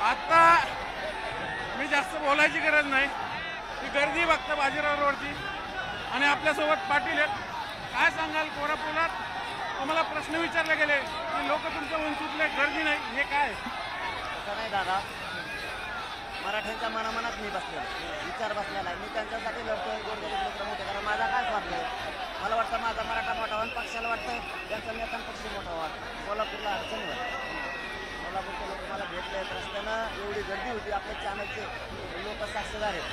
आता मी जास्त बोलायची गरज नाही. ती गर्दी बघता बाजीराव रोडची आणि आपल्यासोबत पाटील आहेत. काय सांगाल कोल्हापुरात तुम्हाला प्रश्न विचारले गेले की लोक तुमच्या वंचितले गर्दी नाही, हे काय? असं नाही दादा, मराठ्यांच्या मनामनात मी बसलेलो विचार बसलेला आहे. मी त्यांच्यासाठी लढतोय, गोरगरीब मित्र मोठे कारण माझा काय स्वार्थ आहे. मला वाटतं माझा मराठा मोठा व्हावा, पक्षाला वाटतं त्यांचा नेत्यांपक्ष मोठा व्हावा. कोल्हापूरला अडचणी होती, कोल्हापूरचे लोक मला भेटले रस्त्यानं, एवढी गर्दी होती. आपल्या चॅनलचे लोक साक्षीदार आहेत,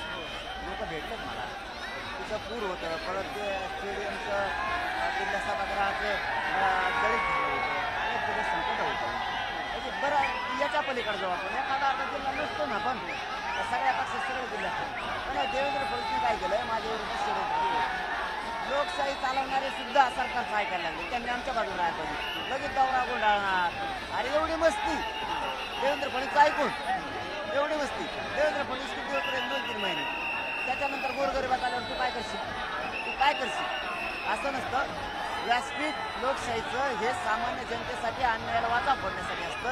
लोक भेटलेत मला. तिथं पूर होतं, परत ते स्टेडियमचं तिथल्या सभागृहाचं दलित झालं होतं, अनेक तिथे संकट होतं. म्हणजे बरं याच्या पलीकडे जाऊ आपण, एखादा अर्धा जिल्हा नसतो ना, पण सगळ्या पक्षात सगळे जिल्हा असतो. पण देवेंद्र फडणवीसने काय केलं, माझ्या विरोधात षडयंत्र. लोकशाही चालवणारे सुद्धा सरकारचं ऐकायला लागले, त्यांनी आमच्या बाजूला आहे पाहिजे, लगेच दौरा गुंडाळणार. अरे एवढी मस्ती देवेंद्र फडणवीस ऐकून, एवढी मस्ती देवेंद्र फडणवीस किती दिवस 2-3 महिने, त्याच्यानंतर गोरगरिबात आल्यावर तू काय करशील, तू काय करशील? असं नसतं. व्यासपीठ लोकशाहीचं हे सामान्य जनतेसाठी अन्यायाला वाचा फोडण्यासाठी असतं,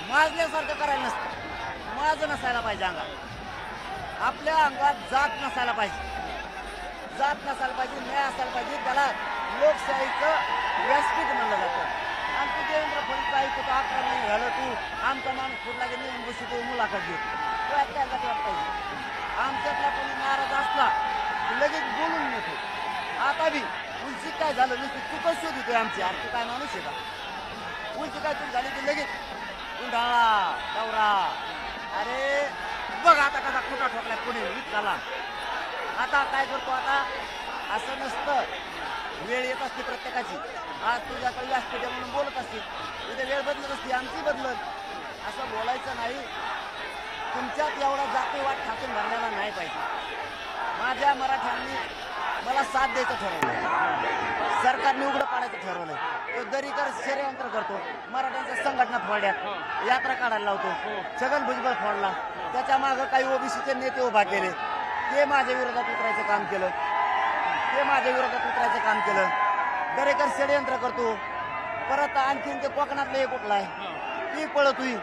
माजल्यासारखं करायला नसतं. माज नसायला पाहिजे अंगात, आपल्या अंगात जात नसायला पाहिजे, जात नसायला पाहिजे, न्याय असायला पाहिजे. त्याला लोकशाहीचं व्यासपीठ म्हणलं जातं. आणि तू देवेंद्र फडणवीस ऐकतो, 11 महिने झालं तू आमचा माणूस कुठला की नेऊन बसतो, मुलाखत घेतो, तो ऐकायला पाहिजे. आमच्यातला कोणी नाराज असला लगेच बोलून नेतो. आता बी उलची काय झालं नसतं, तू कसं शोध होतोय आमची, अरे तू काय माणूस आहे का? उलची काय चूक झाली की लगेच उंडाळा दौरा. अरे बघ आता कसा खोटा ठोकलाय पुणे विचारला. आता काय करतो, आता असं नसतं, वेळ येत असते प्रत्येकाची. आज तुझ्याकडे व्यासपीठ म्हणून बोलत असते, उद्या वेळ बदलत असते, आमची बदलत. असं बोलायचं नाही. तुमच्यात एवढा जातीवाद ठाकून भरण्याला नाही पाहिजे. माझ्या मराठ्यांनी मला साथ द्यायचं ठरवलंय, सरकारने उघडं पाडायचं ठरवलंय. तो दरीकर षडयंत्र करतो, मराठ्यांच्या संघटना फोडल्यात, यात्रा काढायला लावतो, छगन भुजबळ फोडला, त्याच्या मागं काही ओबीसीचे नेते उभा केले, ते माझ्या विरोधात उतरायचं काम केलं, ते माझ्या विरोधात उतरायचं काम केलं. दरेकर षडयंत्र करतो. परत आणखीन ते कोकणातलं एक कुठला आहे ती पळतोय.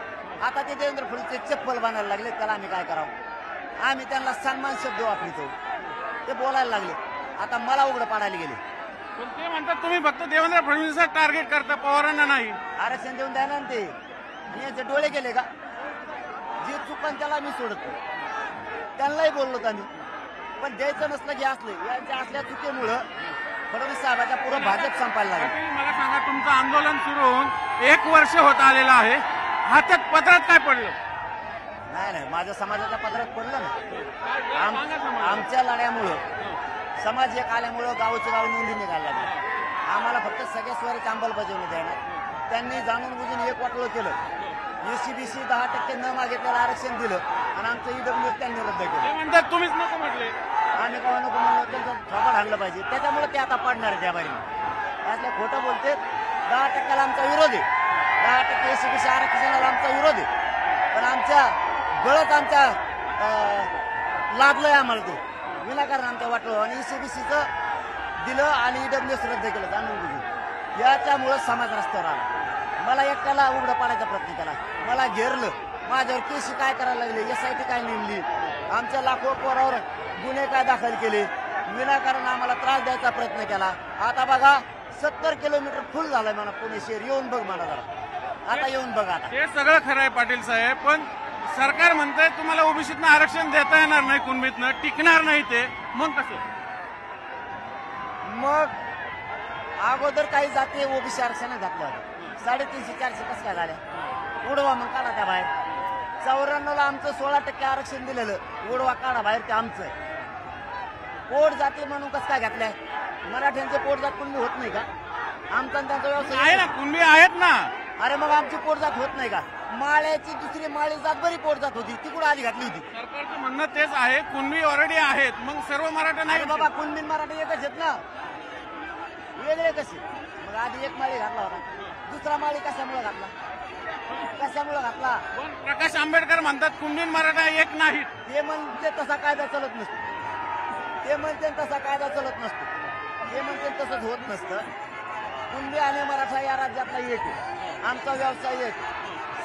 आता ते देवेंद्र फडणवीसचे चप्पल बांधायला लागले, त्याला आम्ही काय करावं? आम्ही त्यांना सन्मान शब्द वापरतो, ते बोलायला लागले. आता मला उघडं पाडायला गेले. पण ते म्हणतात तुम्ही फक्त देवेंद्र फडणवीसचा टार्गेट करता, पवारांना नाही. आरक्षण देऊन द्यायला ना ते, आणि याचे डोळे गेले का? जे चुकन त्याला मी सोडतो, त्यांनाही बोललो आम्ही. पण द्यायचं नसलं की असलं, यांच्या असल्या चुकीमुळं फडणवीस साहेबाच्या पुढं भाजप संपायला लागला. मला सांगा, तुमचं आंदोलन सुरू होऊन 1 वर्ष होत आलेलं आहे, हातात पत्रात काय पडलं? नाही, माझ्या समाजाच्या पत्रात पडलं ना. आमच्या लढ्यामुळं समाज एक आल्यामुळं गावचे गाव नोंदी निघायला लागली. आम्हाला फक्त सगळ्या स्वारीची अंमलबजावणी देणार. त्यांनी जाणून बुजून एक वाटलं केलं, एसीबीसी 10% न मागितलेलं आरक्षण दिलं आणि आमचं ईडब्ल्यूएस त्यांनी रद्द केलं. म्हणतात तुम्हीच नको म्हटले, आम्ही केव्हा नको म्हणलं, त्यांचं थोबड आणलं पाहिजे. त्याच्यामुळे ते आता पडणार आहे त्या बारीने. यातलं खोटं बोलते. 10%ला आमचा विरोध आहे, 10% एसीबीसी आरक्षणाला आमचा विरोध आहे. पण आमच्या गळत आमच्या लादलंय आम्हाला ते विनाकारण आमच्या वाटलं, आणि एसीबीसीचं दिलं आणि ईडब्ल्यूएस रद्द केलं जाणून बुजून. याच्यामुळं समाज रस्त्यावर आला. मला एकट्याला उघडं पाडायचा प्रयत्न केला, मला घेरलं, माझ्यावर केसी काय करायला लागले, SIT काय नेमली, आमच्या लाखो पोरावर गुन्हे काय दाखल केले, विनाकारण आम्हाला त्रास द्यायचा प्रयत्न केला. आता बघा 70 किलोमीटर फुल झालाय म्हणा पुणे शहर. येऊन बघ म्हणा जरा, आता येऊन बघ. आता हे सगळं खरं आहे पाटील साहेब, पण सरकार म्हणतंय तुम्हाला ओबीसीतनं आरक्षण देता येणार नाही, कुणबीतनं टिकणार नाही ते. मग कसं? मग अगोदर काही जाती ओबीसी आरक्षण घातलं होतं, 350-400 कसं काय झाल्या? उडवा मग, काढा त्या बाहेर. 94ला आमचं 16% आरक्षण दिलेलं, उडवा काढा बाहेर, ते आमचं आहे. पोट जाती म्हणून कसं काय घातलंय? मराठ्यांचे पोट जात कुणबी होत नाही का? आमचा त्यांचा व्यवसाय आहे ना, कुणबी आहेत ना. अरे मग आमची पोट जात होत नाही का? माळ्याची दुसरी माळी जात बरी पोट जात होती, ती कुठं आधी घातली होती? सरकारचं म्हणणं तेच आहे, कुणबी ऑलरेडी आहेत, मग सर्व मराठा नाही. बाबा कुणबी मराठी एकच आहेत ना, वेगळे कसे? मग आधी एक माळी घातला होता, दुसरा माळी कशामुळे घातला? कशामुळे घातला? प्रकाश आंबेडकर म्हणतात कुणबी मराठा एक नाहीत. ते म्हणते तसा कायदा चलत नसतो, ते म्हणते तसा कायदा चलत नसतो, ते म्हणते तसंच होत नसतं. कुणबी आणि मराठा या राज्यातला एक आहे, आमचा व्यवसाय एक.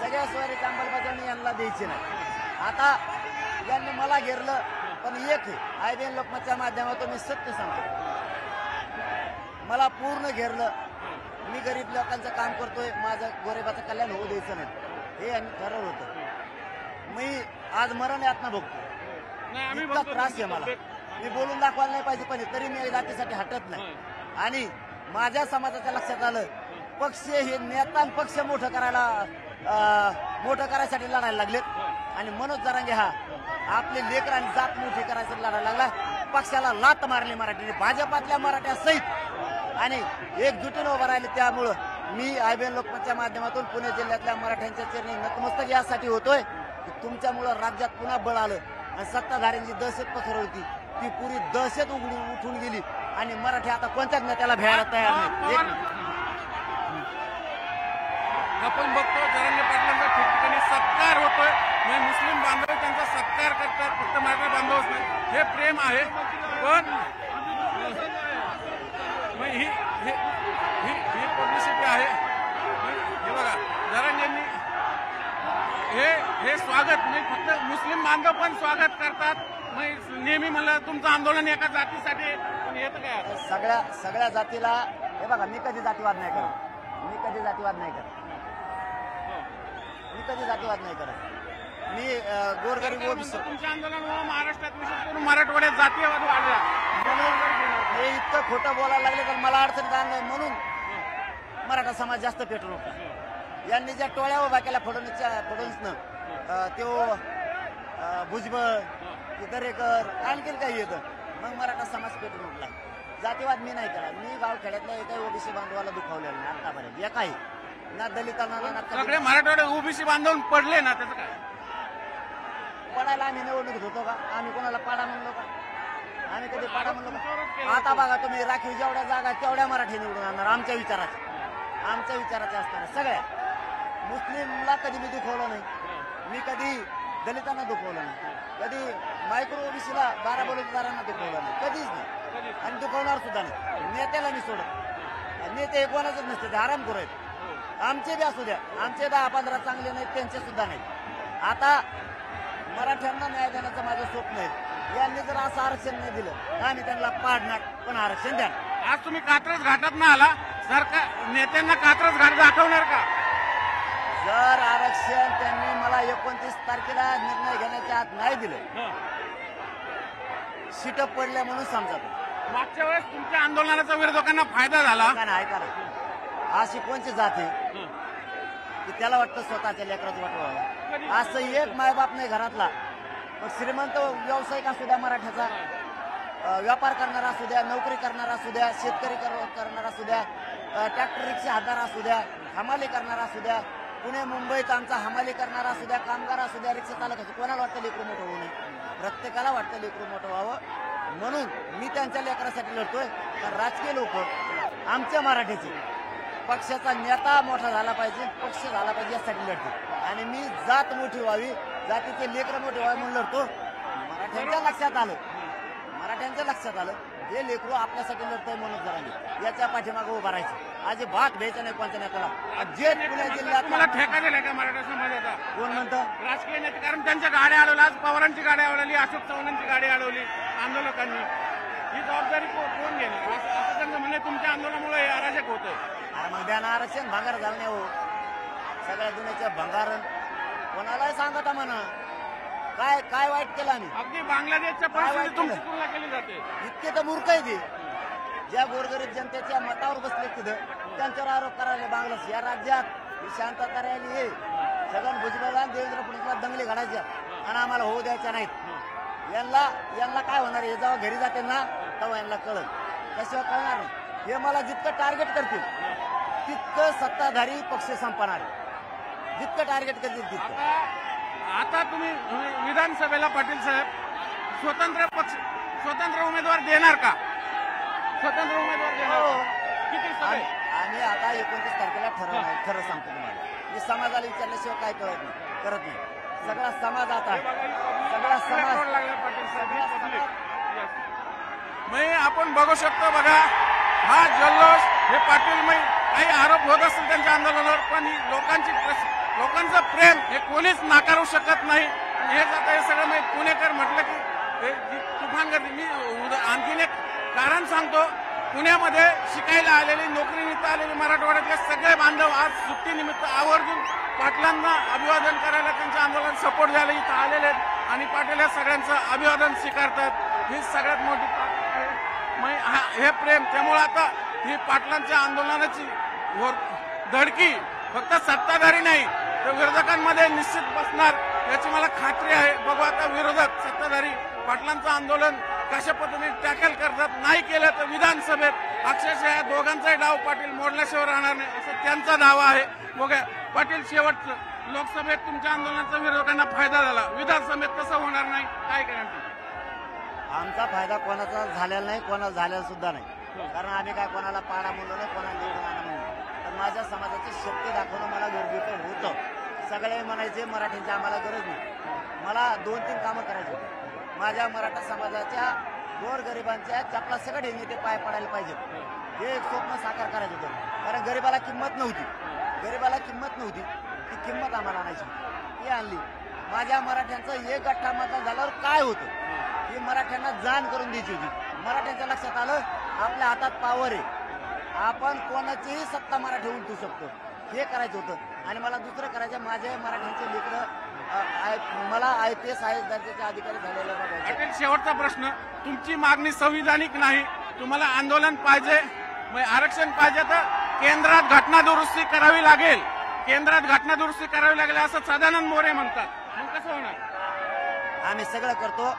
सगळ्या सोयरीची अंमलबजावणी यांना द्यायची नाही. आता यांनी मला घेरलं, पण एक आहे IBN लोकमतच्या माध्यमातून मी सत्य सांगतो, मला पूर्ण घेरलं. मी गरीब लोकांचं काम करतोय, माझं गोरेबाचं कल्याण होऊ द्यायचं नाही हे यांनी ठरवलं होतं. मी आज मरण यातना बघतो, नाही आम्ही इतका बघतो त्रास आहे मला. मी बोलून दाखवायला नाही पाहिजे, पण तरी मी जातीसाठी हटत नाही. आणि माझ्या समाजाच्या लक्षात आलं, पक्ष हे नेता पक्ष मोठं करायसाठी लढायला लागलेत. आणि मनोज जरांगे हा आपले लेकर आणि जात मोठी करायसाठी लढायला लागला. पक्षाला लात मारली मराठीने, भाजपातल्या मराठ्या सहित, आणि एकजुटीनं उभं राहिले. त्यामुळं मी IBN लोकमतच्या माध्यमातून पुणे जिल्ह्यातल्या मराठ्यांच्या चरणी नतमस्तक यासाठी होतोय की तुमच्यामुळं राज्यात पुन्हा बळ आलं आणि सत्ताधाऱ्यांची दहशत पसरवली, ती पुरी दहशत उठून गेली आणि मराठी आता कोणत्याच नेत्याला भ्यायला तयार नाही. आपण बघतो जरांगे पाटलांचा ठिकठिकाणी सत्कार होतोय, म्हणजे मुस्लिम बांधव त्यांचा सत्कार करतात, फक्त मराठा बांधवच नाही, हे प्रेम आहे. पण ही पब्लिसिटी आहे. हे बघा जरांगेंनी हे स्वागत नाही, फक्त मुस्लिम बांधव पण स्वागत करतात. नेहमी म्हणलं तुमचं आंदोलन एका जातीसाठी, पण येतं काय सगळ्या जातीला. हे बघा, मी कधी जातीवाद नाही करत, मी कधी जातीवाद नाही करत. मी गोरगरीब ओबीसी. तुमच्या आंदोलनामुळे महाराष्ट्रात विशेष करून मराठवाड्यात जातीयवाद वाढला, म्हणून हे इतकं खोटं बोलायला लागले तर मला अडचणीत आणलंय. म्हणून मराठा समाज जास्त पेटून होता. यांनी ज्या टोळ्या उभ्या केल्या फडणवीसनं, तो भुजबळ, दरेकर, आणखीन काही येतं, मग मराठा समाज पेटून उठला. जातीवाद मी नाही केला. मी गावखेड्यातल्या एकाही ओबीसी बांधवाला दुखावलेलं नाही आतापर्यंत, एकाही ना दलितांना ना. सगळे मराठवाड्यात ओबीसी बांधवून पडले ना, त्याचं काय पडायला आम्ही निवडणूक होतो का? आम्ही कोणाला पाडा म्हणलो का? आम्ही कधी पाडा म्हणलो का? आता बघा तुम्ही, राखीव जेवढ्या जागा तेवढ्या मराठी निवडून आणणार. आमच्या विचाराचे असणार. सगळ्या मुस्लिमला कधी मी दुखवलं नाही, मी कधी दलितांना दुखवलं नाही, कधी मायक्रो ओबीसीला 12 बलुतेदारांना दुखवलं नाही, कधीच नाही, आणि दुखवणार सुद्धा नाही. नेत्याला मी सोडत. नेते हे कोणाचंच नसते, ते आरामखोर आहेत. आमचे बी असू द्या, आमचे 10-15 चांगले नाहीत, त्यांचे सुद्धा नाही. आता मराठ्यांना न्याय देण्याचं माझं स्वप्न आहे. यांनी जर असं आरक्षण नाही दिलं आम्ही त्यांना पाडणार, पण आरक्षण द्या. आज तुम्ही कात्रज घाटात ना आला, सरकार नेत्यांना कात्रज घाट दाखवणार का? जर आरक्षण त्यांनी मला 29 तारखेला निर्णय घेण्याच्या आत नाही दिलं, सीट पडल्या म्हणून समजा. मागच्या वेळेस तुमच्या आंदोलनाचा विरोधकांना फायदा झाला. ऐका ना, अशी कोणची जात आहे की त्याला वाटतं स्वतःच्या लेकराचं वाटवावं? असं एक मायबाप नाही घरातला. मग श्रीमंत व्यावसायिक असू द्या, मराठ्याचा व्यापार करणारा असू द्या, नोकरी करणारा असू द्या, शेतकरी करणारा असू द्या, ट्रॅक्टर रिक्षा हातार असू द्या, हमाली करणारा असू द्या, पुणे मुंबईत आमचा हमाली करणारा असू द्या, कामगार असू द्या, रिक्षा चालक असू, कोणाला वाटतं लेकरू मोठं होऊ नये? प्रत्येकाला वाटतं लेकरू मोठं व्हावं. म्हणून मी त्यांच्या लेकरासाठी लढतोय. तर राजकीय लोक आमच्या मराठीचे पक्षाचा नेता मोठा झाला पाहिजे, पक्ष झाला पाहिजे यासाठी लढतो. आणि मी जात मोठी व्हावी, जातीचे लेकर मोठे व्हावे म्हणून लढतो. मराठ्यांच्या लक्षात आलं हे लेकरू आपल्यासाठी लढतोय म्हणून जरांगे याच्या पाठीमागे उभा राहायचं. अजिबात भ्यायचं नाही कोणत्या नेत्याला. जे पुणे जिल्ह्यात मला ठेका दिलाय का मराठा समाजाचा? कोण म्हणतं? राजकीय नेते. कारण त्यांच्या गाड्या अडवल्या, आज पवारांची गाडी अडवली, अशोक चव्हाणांची गाडी अडवली आंदोलकांनी. ही जबाबदारी कोण घेणार? असं त्यांचं म्हणणे तुमच्या आंदोलनामुळे अराजक होतंय. अरे मग द्या ना आरक्षण. भंगार झालं नाही हो, सगळ्या दुनियाचं भंगारण. कोणालाही सांगता म्हणा काय वाईट केलं आम्ही? अगदी बांगलादेशच्या परिस्थितीत तुमची तुलना केली जाते. इतके तर मूर्ख आहे ते. ज्या गोरगरीब जनतेच्या मतावर बसले तिथं त्यांच्यावर आरोप करायला. बांगलादेश या राज्यात ही शांतता राहिली आहे. छगन भुजबळ आणि देवेंद्र फडणवीसला दंगली घडायच्या आणि आम्हाला होऊ द्यायच्या नाहीत. यांना काय होणार? हे जेव्हा घरी जाते ना तेव्हा यांना कळत. कशावर कळणार नाही? हे मला जितकं टार्गेट करतील तितकं सत्ताधारी पक्ष संपणार. जितकं टार्गेट करतील तितकं. आता तुम्ही विधानसभेला पाटील साहेब स्वतंत्र उमेदवार देणार का? स्वतंत्र उमेदवार देणार किती सभे? आम्ही आता 29 तारखेला ठरवणार. खरं सांगतो तुम्हाला, मी समाजाला विचारल्याशिवाय काय करत नाही. सगळा समाज आता सगळा समाज पाटील साहेब आपण बघू शकतो. बघा हा जल्लोष, हे पाटील काही आरोप होत असतील त्यांच्या आंदोलनावर, पण लोकांचा पाटलांचं प्रेम हे कोणीच नाकारू शकत नाही. हेच आता हे सगळं मी पुणेकर म्हटलं की हे जी तुफान गर्दी. मी आणखीन एक कारण सांगतो. पुण्यामध्ये शिकायला आलेली, नोकरीनिमित्त आलेली मराठवाड्यातले सगळे बांधव आज सुट्टीनिमित्त आवर्जून पाटलांना अभिवादन करायला, त्यांच्या आंदोलन सपोर्ट द्यायला इथं आलेले आहेत आणि पाटील या सगळ्यांचं अभिवादन स्वीकारतात. ही सगळ्यात मोठी ताकद आहे. हे प्रेम, त्यामुळे आता ही पाटलांच्या आंदोलनाची धडकी फक्त सत्ताधारी नाही तर विरोधकांमध्ये निश्चित बसणार याची मला खात्री आहे. बघू आता विरोधक सत्ताधारी पाटलांचं आंदोलन कशा पद्धतीने टॅकल करतात. नाही केलं तर विधानसभेत अक्षरशः या दोघांचाही डाव पाटील मोडल्याशिवाय राहणार नाही असं त्यांचा दावा आहे. बघा पाटील, शेवटचं लोकसभेत तुमच्या आंदोलनाचा विरोधकांना फायदा झाला, विधानसभेत कसं होणार नाही, काय गॅरंटी? आमचा फायदा कोणाचा झालेला नाही, कोणाला झालेला सुद्धा नाही. कारण आम्ही काय कोणाला पाडा म्हणलो नाही, कोणाला निवडून आणा म्हणलो. तर माझ्या समाजाची शक्ती दाखवणं मला गरजेचं होतं. सगळे म्हणायचे मराठींची आम्हाला गरज नाही. मला 2-3 कामं करायची होती. माझ्या मराठा समाजाच्या गोरगरिबांच्या चपला सगळे नेते पाय पडायला पाहिजेत, हे एक स्वप्न साकार करायचं होतं. कारण गरिबाला किंमत नव्हती, गरिबाला किंमत नव्हती, ती किंमत आम्हाला आणायची, ती आणली. माझ्या मराठ्यांचं एक गठ्ठा मतदान झाल्यावर काय होतं ही मराठ्यांना जाण करून द्यायची होती. मराठ्यांच्या लक्षात आलं आपल्या हातात पावर आहे, आपण कोणाचीही सत्ता मराठी उलटू शकतो, हे करायचं होतं. आणि मला दुसरं करायचं, माझे मराठ्यांचे लेकरं मला IPS IAS दर्जाचे अधिकारी झालेले बघायचे. शेवटचा प्रश्न, तुमची मागणी संविधानिक नाही, तुम्हाला आंदोलन पाहिजे, आरक्षण पाहिजे तर केंद्रात घटना दुरुस्ती करावी लागेल, केंद्रात घटना दुरुस्ती करावी लागेल असं सदानंद मोरे म्हणतात. मग कसं होणार? आम्ही सगळं करतो,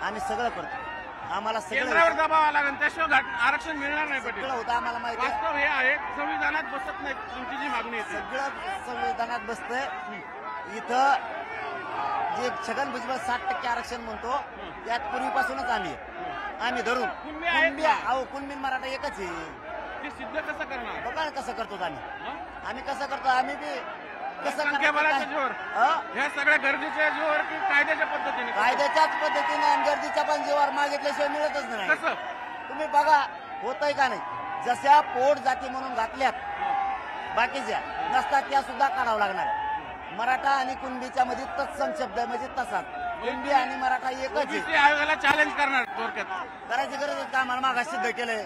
आम्ही सगळं करतो. आम्हाला केंद्रावर दबाव लागेल, त्याशिवाय आरक्षण मिळणार नाही. सगळं होतं आम्हाला माहिती. वास्तव हे आहे, संविधानात बसत नाही तुमची जी मागणी आहे, सगळं संविधानात बसतंय. इथं जे छगन भुजबळ 60% आरक्षण म्हणतो त्यात पूर्वीपासूनच आम्ही धरून कुणबी मराठा एकच आहे. ते सिद्ध कसं करणार? बघा कसं करतो आम्ही कसं करतो. आम्ही बी कसं संख्याबळाच्या जोर, ह्या सगळ्या गरजेच्या जोर की कायद्याच्या पद्धतीने? कायद्याच्याच पद्धतीने आणि गर्दीच्या पण जीवावर मागितल्याशिवाय मिळतच नाही. कसं तुम्ही बघा होतंय का नाही. जशा पोट जाती म्हणून घातल्यात बाकीच्या नसतात त्या सुद्धा काढावं लागणार. मराठा आणि कुणबीच्या मध्ये तत्सम शब्द म्हणजे तसाच. कुणबी आणि मराठा एकच आहे. आयोगाला चॅलेंज करणार थोडक्यात करायची गरज का? आम्हाला मागास सिद्ध केलंय.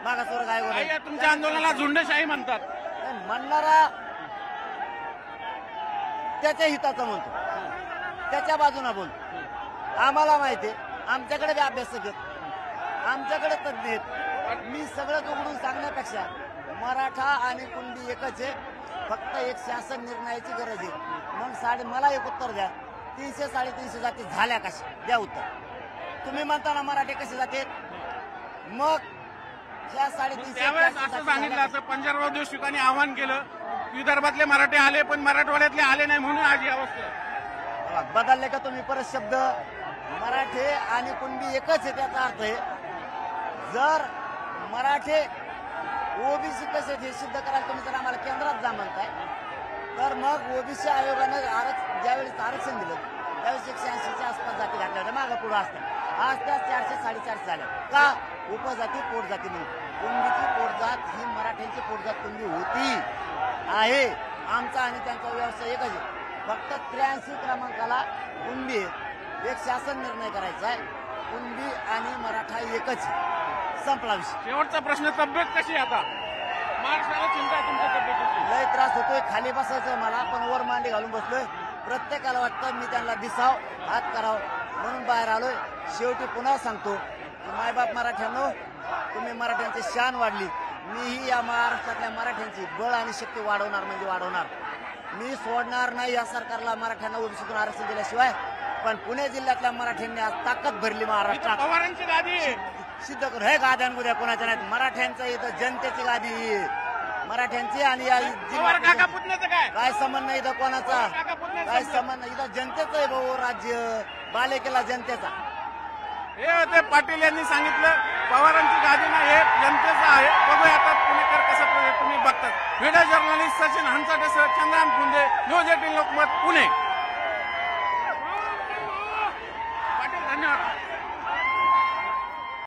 मागासवर्ग आयोग तुमच्या आंदोलनाला झुंडशाही म्हणतात. म्हणणारा त्याच्या हिताचं म्हणतो, त्याच्या बाजूला बोलतो. आम्हाला माहिती आहे, आमच्याकडे बी अभ्यासक आहेत, आमच्याकडे तज्ञ आहेत. मी सगळं उघडून सांगण्यापेक्षा मराठा आणि कुणबी एकच आहे, फक्त एक शासन निर्णयाची गरज आहे. मग मला एक उत्तर द्या, 300-350 जाती झाल्या कशा? द्या उत्तर. तुम्ही म्हणता ना मराठी कसे जाते, मग ह्या 350 असं सांगितलं असं पंजाबराव देशमुखांनी आवाहन केलं, विदर्भातले मराठी आले पण मराठवाड्यातले आले नाही म्हणून आज ही अवस्था. बदलले का तुम्ही परत शब्द? मराठे आणि कुणबी एकच आहे, त्याचा अर्थ आहे जर मराठे ओबीसी कसे हे सिद्ध करायला तुम्ही जर आम्हाला केंद्रात जा म्हणताय, तर मग ओबीसी आयोगानं ज्यावेळेस आरक्षण दिलं त्यावेळेस 180च्या आसपास जाती घातल्या होत्या, मागं पुढं असतात. आज त्या 400-450 झाल्या. का? उपजाती पोटजाती म्हणून. कुणबीची पोटजात ही मराठ्यांची पोटजात कुणबी होती आहे. आमचा आणि त्यांचा व्यवसाय एकच आहे. फक्त 83 क्रमांकाला कुणबी एक शासन निर्णय करायचा आहे. कुणबी आणि मराठा एकच संपला विषय. शेवटचा प्रश्न, तब्येत कशी आता? महाराष्ट्राला चिंता आहे तुमच्या तब्येतीची? लय त्रास होतोय, खाली बसायचंय मला, पण वर मांडी घालून बसलोय. प्रत्येकाला वाटतं मी त्यांना दिसाव, हात करावं म्हणून बाहेर आलोय. शेवटी पुन्हा सांगतो, मायबाप मराठ्यांनो, तुम्ही मराठ्यांची शान वाढली. मीही या महाराष्ट्रातल्या मराठ्यांची बळ आणि शक्ती वाढवणार म्हणजे वाढवणार. मी सोडणार नाही या सरकारला मराठ्यांना ओबीसीतून आरक्षण दिल्याशिवाय. पण पुणे जिल्ह्यातल्या मराठ्यांनी आज ताकद भरली महाराष्ट्रात. पवारांची गादी सिद्ध करून हे गाद्यांगुद्या कोणाच्या नाहीत. मराठ्यांचं इथं जनतेची गादी, मराठ्यांची. आणि काय संबंध नाही इथं कोणाचा, काय संबंध नाही. इथं जनतेचं आहे भाऊ राज्य, बालेकिल्ला जनतेचा. हे होते पाटील यांनी सांगितलं, पवारांची गादी नाही, हे जनतेचं आहे. बघूया आता पुणेकर कसं तुम्ही बघतात. व्हिडिओ जर्नलिस्ट सचिन हंचाटेसह चंद्रकांत गुंडे, न्यूज 18 लोकमत, पुणे.